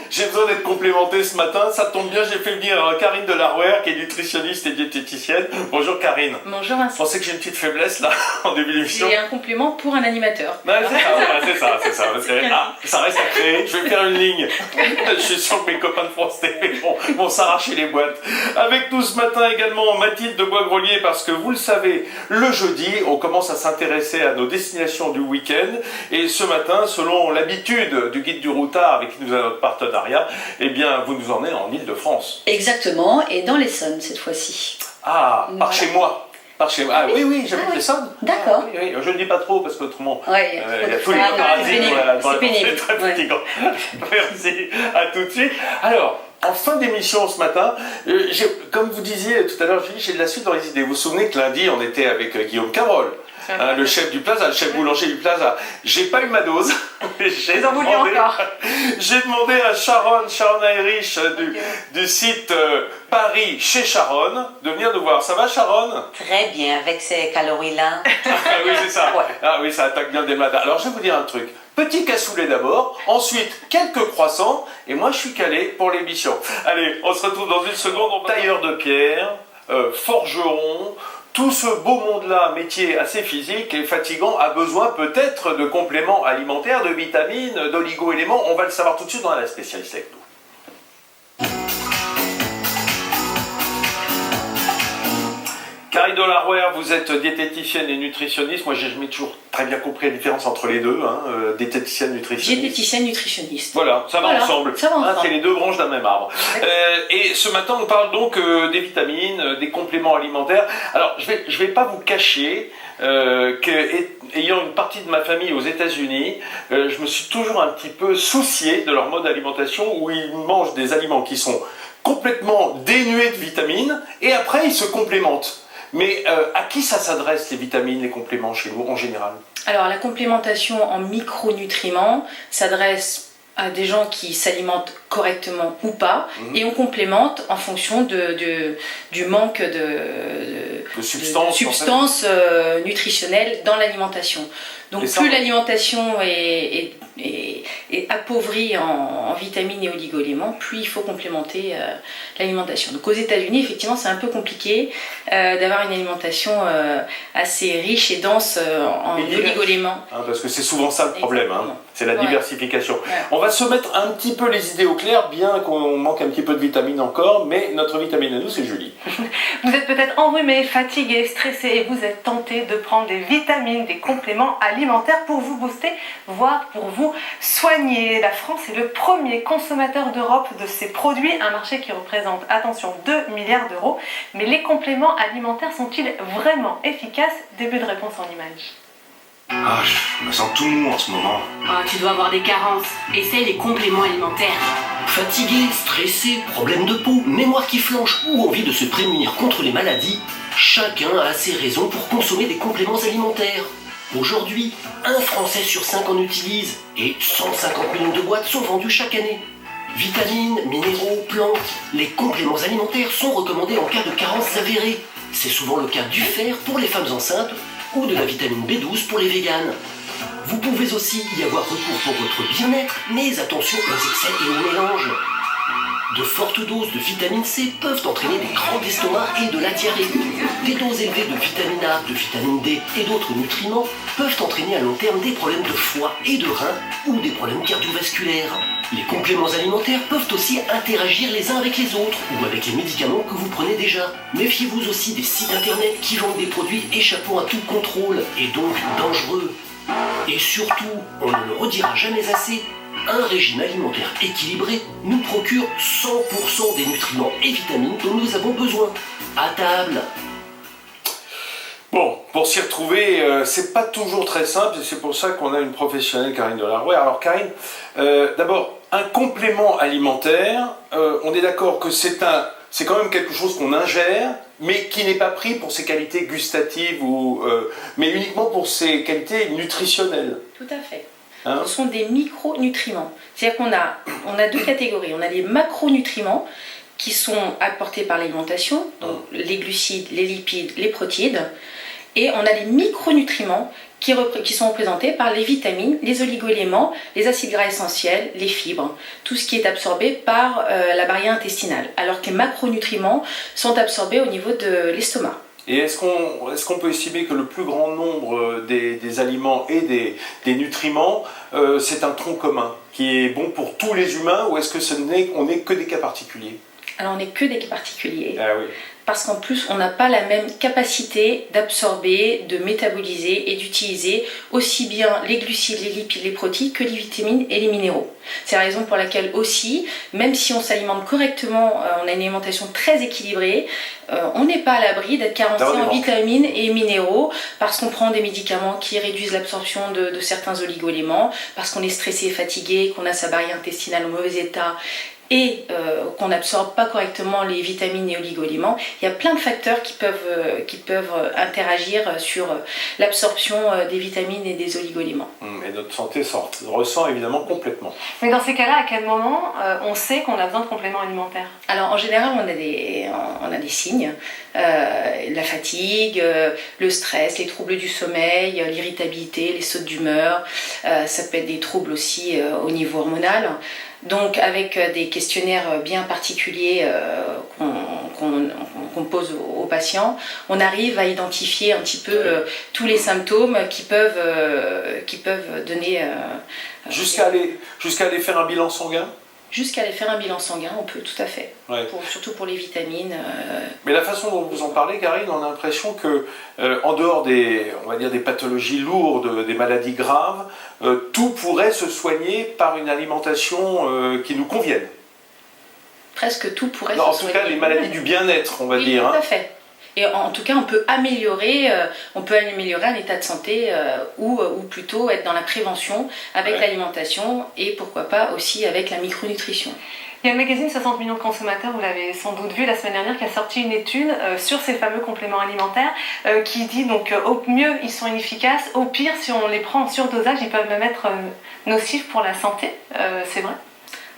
J'ai besoin d'être complémentée ce matin, ça tombe bien, j'ai fait venir Karine Delarouer qui est nutritionniste et diététicienne. Bonjour Karine. Bonjour Vincent. Je pensais que j'ai une petite faiblesse là en début d'émission. C'est un complément pour un animateur. Ouais, c'est ça. Ça reste à créer, je vais faire une ligne. Je suis sûr que mes copains de France TV vont s'arracher les boîtes. Avec nous ce matin également Mathilde de Boisgrelier parce que vous le savez, le jeudi, on commence à s'intéresser à nos destinations du week-end. Et ce matin, selon l'habitude du guide du routard avec qui nous avons notre partenariat, eh bien, vous nous emmenez en Île-de-France. Exactement, et dans l'Essonne cette fois-ci. Ah, par chez moi. Par chez moi. Ah oui, j'habite l'Essonne. D'accord. Ah, oui, je ne le dis pas trop parce qu'autrement, il y a tous les parasites. C'est pénible. C'est très fatigant. Merci, à tout de suite. Alors, en fin d'émission ce matin, comme vous disiez tout à l'heure, j'ai de la suite dans les idées. Vous vous souvenez que lundi, on était avec Guillaume Carole. Le chef du Plaza, le chef boulanger du Plaza. J'ai pas eu ma dose. J'ai demandé à Sharon Ayrich du site Paris chez Sharon de venir nous voir. Ça va Sharon? Très bien, avec ces calories-là. Oui, c'est ça. Ouais. Ah oui, ça attaque bien des matins. Alors je vais vous dire un truc. Petit cassoulet d'abord, ensuite quelques croissants, et moi je suis calé pour l'émission. Allez, on se retrouve dans une seconde. Tailleur de pierre, forgeron. Tout ce beau monde-là, métier assez physique et fatigant, a besoin peut-être de compléments alimentaires, de vitamines, d'oligo-éléments. On va le savoir tout de suite, on a la spécialiste avec nous. Karine Delarouer, vous êtes diététicienne et nutritionniste. Moi, j'ai jamais toujours très bien compris la différence entre les deux, diététicienne, nutritionniste. Diététicienne, nutritionniste. Voilà, ça va ensemble. Ça va ensemble. C'est les deux branches d'un même arbre. Et ce matin, on parle donc des vitamines, des compléments alimentaires. Alors, je vais pas vous cacher qu'ayant une partie de ma famille aux États-Unis, je me suis toujours un petit peu soucié de leur mode d'alimentation où ils mangent des aliments qui sont complètement dénués de vitamines et après ils se complémentent. Mais à qui ça s'adresse les vitamines, les compléments chez nous en général? Alors la complémentation en micronutriments s'adresse à des gens qui s'alimentent correctement ou pas, et on complémente en fonction du manque de substances nutritionnelles dans l'alimentation. Donc plus l'alimentation est appauvrie en vitamines et oligo-éléments, plus il faut complémenter l'alimentation. Donc aux États-Unis, effectivement, c'est un peu compliqué d'avoir une alimentation assez riche et dense en oligo-éléments. Parce que c'est souvent ça le problème, c'est la diversification. Ouais. On va se mettre un petit peu les idées au clair, bien qu'on manque un petit peu de vitamines encore, mais notre vitamine à nous, c'est Julie. Vous êtes peut-être enrhumé, fatigué, stressé et vous êtes tenté de prendre des vitamines, des compléments alimentaires pour vous booster, voire pour vous soigner. La France est le premier consommateur d'Europe de ces produits, un marché qui représente, attention, 2 milliards d'euros. Mais les compléments alimentaires sont-ils vraiment efficaces? Début de réponse en images. Ah, je me sens tout mou en ce moment. Ah, tu dois avoir des carences. Essaye les compléments alimentaires. Fatigué, stressé, problème de peau, mémoire qui flanche ou envie de se prémunir contre les maladies, chacun a ses raisons pour consommer des compléments alimentaires. Aujourd'hui, 1 Français sur 5 en utilise et 150 millions de boîtes sont vendues chaque année. Vitamines, minéraux, plantes, les compléments alimentaires sont recommandés en cas de carence avérée. C'est souvent le cas du fer pour les femmes enceintes ou de la vitamine B12 pour les véganes. Vous pouvez aussi y avoir recours pour votre bien-être, mais attention aux excès et aux mélanges. De fortes doses de vitamine C peuvent entraîner des crampes d'estomac et de la diarrhée. Des doses élevées de vitamine A, de vitamine D et d'autres nutriments peuvent entraîner à long terme des problèmes de foie et de reins ou des problèmes cardiovasculaires. Les compléments alimentaires peuvent aussi interagir les uns avec les autres ou avec les médicaments que vous prenez déjà. Méfiez-vous aussi des sites internet qui vendent des produits échappant à tout contrôle et donc dangereux. Et surtout, on ne le redira jamais assez, un régime alimentaire équilibré nous procure 100% des nutriments et vitamines dont nous avons besoin. À table. Bon, pour s'y retrouver, c'est pas toujours très simple et c'est pour ça qu'on a une professionnelle, Karine Delarouer. Alors Karine, d'abord, un complément alimentaire, on est d'accord que c'est quand même quelque chose qu'on ingère, mais qui n'est pas pris pour ses qualités gustatives, mais uniquement pour ses qualités nutritionnelles. Tout à fait. Ce sont des micronutriments. C'est-à-dire qu'on a deux catégories. On a les macronutriments qui sont apportés par l'alimentation, donc les glucides, les lipides, les protéines. Et on a les micronutriments qui sont représentés par les vitamines, les oligo-éléments, les acides gras essentiels, les fibres, tout ce qui est absorbé par la barrière intestinale, alors que les macronutriments sont absorbés au niveau de l'estomac. Et est-ce qu'on peut estimer que le plus grand nombre des aliments et des nutriments, c'est un tronc commun qui est bon pour tous les humains, ou est-ce que on n'est que des cas particuliers? Alors on n'est que des cas particuliers. Ah oui. Parce qu'en plus, on n'a pas la même capacité d'absorber, de métaboliser et d'utiliser aussi bien les glucides, les lipides, les protéines que les vitamines et les minéraux. C'est la raison pour laquelle aussi, même si on s'alimente correctement, on a une alimentation très équilibrée, on n'est pas à l'abri d'être carencé en vitamines et minéraux parce qu'on prend des médicaments qui réduisent l'absorption de certains oligo-éléments, parce qu'on est stressé et fatigué, qu'on a sa barrière intestinale en mauvais état, et qu'on n'absorbe pas correctement les vitamines et oligo-éléments. Il y a plein de facteurs qui peuvent interagir sur l'absorption des vitamines et des oligo-éléments. Et notre santé s'en ressent évidemment complètement. Mais dans ces cas-là, à quel moment on sait qu'on a besoin de compléments alimentaires? Alors en général, on a des signes. La fatigue, le stress, les troubles du sommeil, l'irritabilité, les sautes d'humeur. Ça peut être des troubles aussi au niveau hormonal. Donc avec des questionnaires bien particuliers qu'on pose aux patients, on arrive à identifier un petit peu tous les symptômes qui peuvent donner... Jusqu'à aller faire un bilan sanguin? Jusqu'à aller faire un bilan sanguin, on peut, tout à fait. Ouais. Surtout pour les vitamines. Mais la façon dont vous en parlez, Karine, on a l'impression que, en dehors des pathologies lourdes, des maladies graves, tout pourrait se soigner par une alimentation qui nous convienne. Presque tout pourrait En se tout soigner. cas, les maladies du bien-être, on va dire. Tout à fait. Et en tout cas, on peut améliorer un état de santé ou plutôt être dans la prévention avec l'alimentation et pourquoi pas aussi avec la micronutrition. Il y a le magazine 60 millions de consommateurs, vous l'avez sans doute vu la semaine dernière, qui a sorti une étude sur ces fameux compléments alimentaires qui dit donc au mieux ils sont inefficaces, au pire si on les prend en surdosage ils peuvent même être nocifs pour la santé. C'est vrai?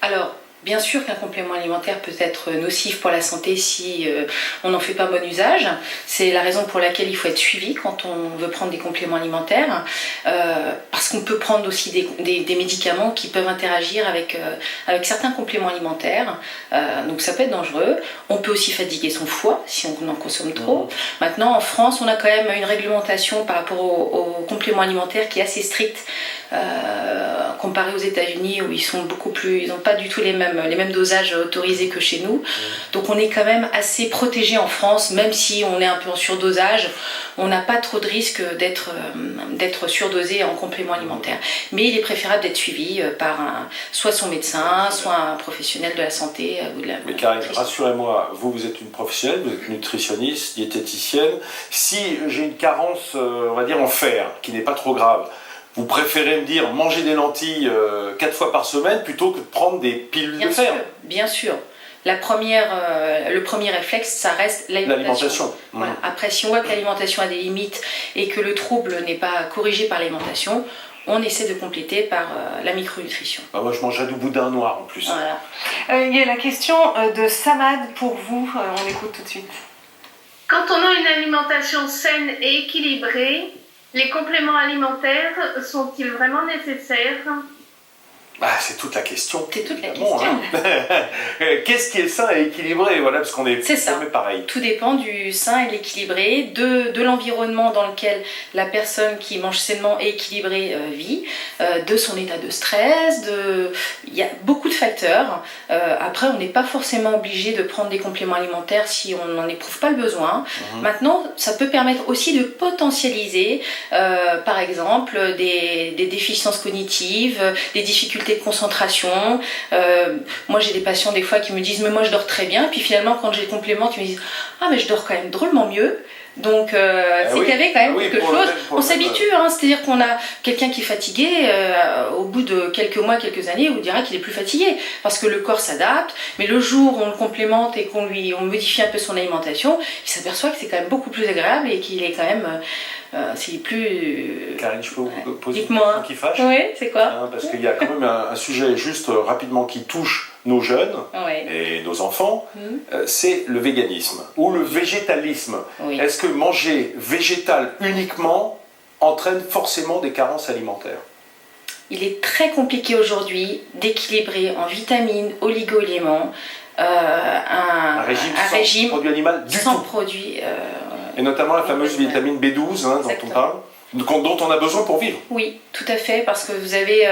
Alors, bien sûr qu'un complément alimentaire peut être nocif pour la santé si on n'en fait pas bon usage. C'est la raison pour laquelle il faut être suivi quand on veut prendre des compléments alimentaires. Parce qu'on peut prendre aussi des médicaments qui peuvent interagir avec certains compléments alimentaires. Donc ça peut être dangereux. On peut aussi fatiguer son foie si on en consomme trop. Maintenant, en France, on a quand même une réglementation par rapport aux compléments alimentaires qui est assez stricte. Comparé aux États-Unis où ils n'ont pas du tout les mêmes dosages autorisés que chez nous. Donc on est quand même assez protégé en France, même si on est un peu en surdosage, on n'a pas trop de risque d'être surdosé en complément alimentaire. Mais il est préférable d'être suivi par soit son médecin, soit un professionnel de la santé. Ou de la Mais Karine, rassurez-moi, vous êtes une professionnelle, vous êtes nutritionniste, diététicienne. Si j'ai une carence, on va dire en fer, qui n'est pas trop grave, vous préférez me dire manger des lentilles 4 fois par semaine plutôt que de prendre des pilules de fer? Bien sûr. Le premier réflexe, ça reste l'alimentation. Voilà. Après, si on voit que l'alimentation a des limites et que le trouble n'est pas corrigé par l'alimentation, on essaie de compléter par la micronutrition. Moi, je mangerais du boudin noir en plus. Voilà. Il y a la question de Samad pour vous, on l'écoute tout de suite. Quand on a une alimentation saine et équilibrée, les compléments alimentaires sont-ils vraiment nécessaires? C'est toute la question. C'est toute la question. Qu'est-ce qui est sain et équilibré? Voilà, parce qu'on est jamais pareil. Tout dépend du sain et de l'équilibré, de l'environnement dans lequel la personne qui mange sainement et équilibré vit, de son état de stress, il y a beaucoup de facteurs. Après, on n'est pas forcément obligé de prendre des compléments alimentaires si on n'en éprouve pas le besoin. Maintenant, ça peut permettre aussi de potentialiser, par exemple, des déficiences cognitives, des difficultés de concentration. Moi j'ai des patients des fois qui me disent mais moi je dors très bien, puis finalement quand j'ai le complément ils me disent ah mais je dors quand même drôlement mieux. Donc c'est qu'il y avait quand même quelque chose. On s'habitue, c'est-à-dire qu'on a quelqu'un qui est fatigué, au bout de quelques mois, quelques années, on dira qu'il est plus fatigué, parce que le corps s'adapte, mais le jour où on le complémente et qu'on modifie un peu son alimentation, il s'aperçoit que c'est quand même beaucoup plus agréable et qu'il est quand même... c'est plus... Karine, je peux vous poser une question qui fâche? Oui, c'est quoi? Parce qu'il y a quand même un sujet juste rapidement qui touche nos jeunes et nos enfants, c'est le véganisme ou le végétalisme. Est-ce que manger végétal uniquement entraîne forcément des carences alimentaires. Il est très compliqué aujourd'hui d'équilibrer en vitamines, oligo-éléments, un régime sans produit animal du sans tout. produit. Et notamment la fameuse vitamine B12 dont on parle, dont on a besoin pour vivre. Oui, tout à fait, parce que vous avez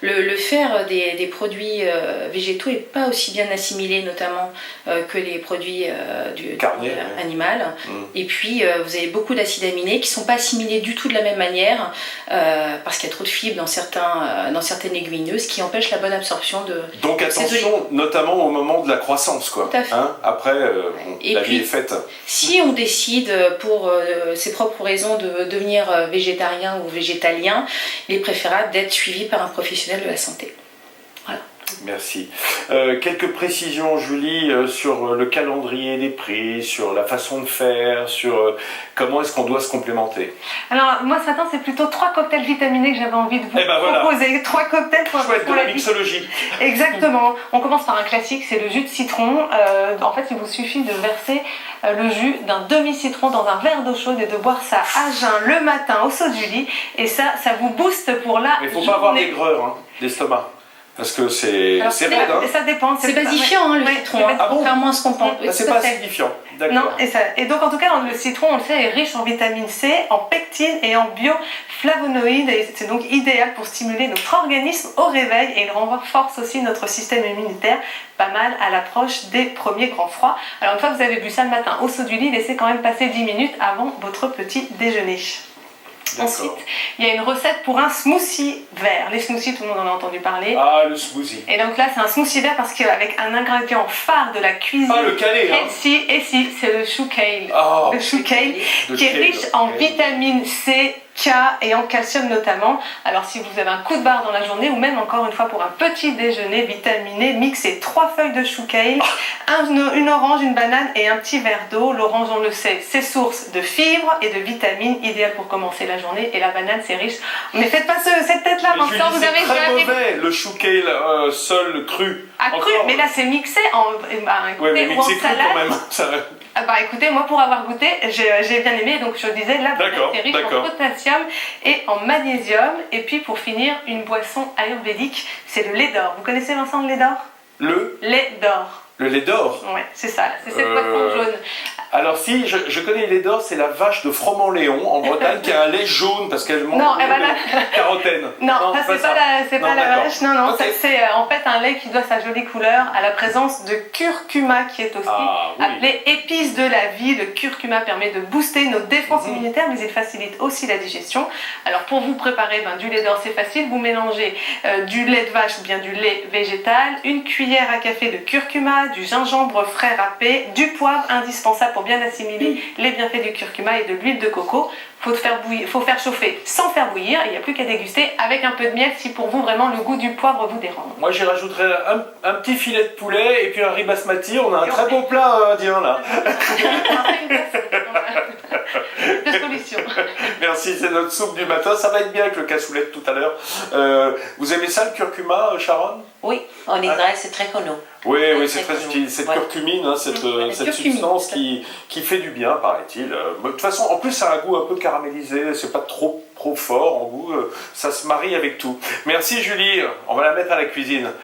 le fer des produits végétaux n'est pas aussi bien assimilé, notamment que les produits du carné, animal. Et puis vous avez beaucoup d'acides aminés qui ne sont pas assimilés du tout de la même manière, parce qu'il y a trop de fibres dans certaines légumineuses qui empêchent la bonne absorption de. Donc attention, notamment au moment de la croissance, quoi. Tout à fait. Après, la vie est faite. Si on décide pour ses propres raisons de devenir végétarien ou végétalien, il est préférable d'être suivi par un professionnel de la santé. Voilà. Merci. Quelques précisions, Julie, sur le calendrier des prix, sur la façon de faire, sur comment est-ce qu'on doit se complémenter. Alors, moi, ce matin, c'est plutôt 3 cocktails vitaminés que j'avais envie de vous proposer. Voilà. 3 cocktails pour la mixologie. Exactement. On commence par un classique, c'est le jus de citron. En fait, il vous suffit de verser le jus d'un demi-citron dans un verre d'eau chaude et de boire ça à jeun le matin au saut du lit. Et ça vous booste pour la Mais il ne faut journée. pas avoir d'aigreur d'estomac. Parce que c'est raide. Ça dépend. C'est basifiant, le citron, contrairement à ce qu'on pense. C'est pas acidifiant. D'accord. Non, et donc en tout cas, le citron, on le sait, est riche en vitamine C, en pectine et en bioflavonoïdes. Et c'est donc idéal pour stimuler notre organisme au réveil et il renforce aussi notre système immunitaire pas mal à l'approche des premiers grands froids. Alors une fois que vous avez bu ça le matin au saut du lit, laissez quand même passer 10 minutes avant votre petit déjeuner. Ensuite, il y a une recette pour un smoothie vert. Les smoothies, tout le monde en a entendu parler. Ah, le smoothie. Et donc là, c'est un smoothie vert parce qu'avec un ingrédient phare de la cuisine le calé, healthy, et si, c'est le chou kale. Le chou kale, qui est riche en vitamine C, K et en calcium notamment. Alors si vous avez un coup de barre dans la journée ou même encore une fois pour un petit déjeuner vitaminé, mixez 3 feuilles de chou kale, une orange, une banane et un petit verre d'eau. L'orange, on le sait, c'est source de fibres et de vitamines, idéal pour commencer la journée. Et la banane, c'est riche. Mais faites pas cette tête-là, Vincent, vous avez très mauvais, le chou kale seul, cru. Cru, mais là c'est mixé en mais mixé cru salade. quand même. Ça... écoutez, moi pour avoir goûté, j'ai bien aimé, donc je disais la banane c'est riche en potassium et en magnésium. Et puis pour finir, une boisson ayurvédique, c'est le lait d'or. Vous connaissez Vincent le lait d'or? Le lait d'or. Le lait d'or? Ouais, c'est ça, c'est cette boisson jaune. Alors si, je connais le lait d'or, c'est la vache de Froment-Léon en Bretagne qui a un lait jaune parce qu'elle mange de carotène. Non, ça c'est pas la vache. Non, ça c'est en fait un lait qui doit sa jolie couleur à la présence de curcuma qui est aussi appelé épice de la vie. Le curcuma permet de booster nos défenses immunitaires, mais il facilite aussi la digestion. Alors pour vous préparer du lait d'or, c'est facile. Vous mélangez du lait de vache ou bien du lait végétal, une cuillère à café de curcuma, du gingembre frais râpé, du poivre indispensable pour bien assimiler les bienfaits du curcuma et de l'huile de coco. Faut faire chauffer sans faire bouillir. Il n'y a plus qu'à déguster avec un peu de miel si pour vous vraiment le goût du poivre vous dérange. Moi j'y rajouterais un petit filet de poulet et puis un riz basmati. On a un très beau plat indien là. De solution. Merci, c'est notre soupe du matin. Ça va être bien avec le cassoulet de tout à l'heure. Vous aimez ça le curcuma, Sharon? Oui, en Israël c'est très connu. Oui, c'est très utile. Cette curcumine, cette substance qui fait du bien, paraît-il. De toute façon, en plus, ça a un goût un peu caramélisé. C'est pas trop fort en goût. Ça se marie avec tout. Merci, Julie. On va la mettre à la cuisine.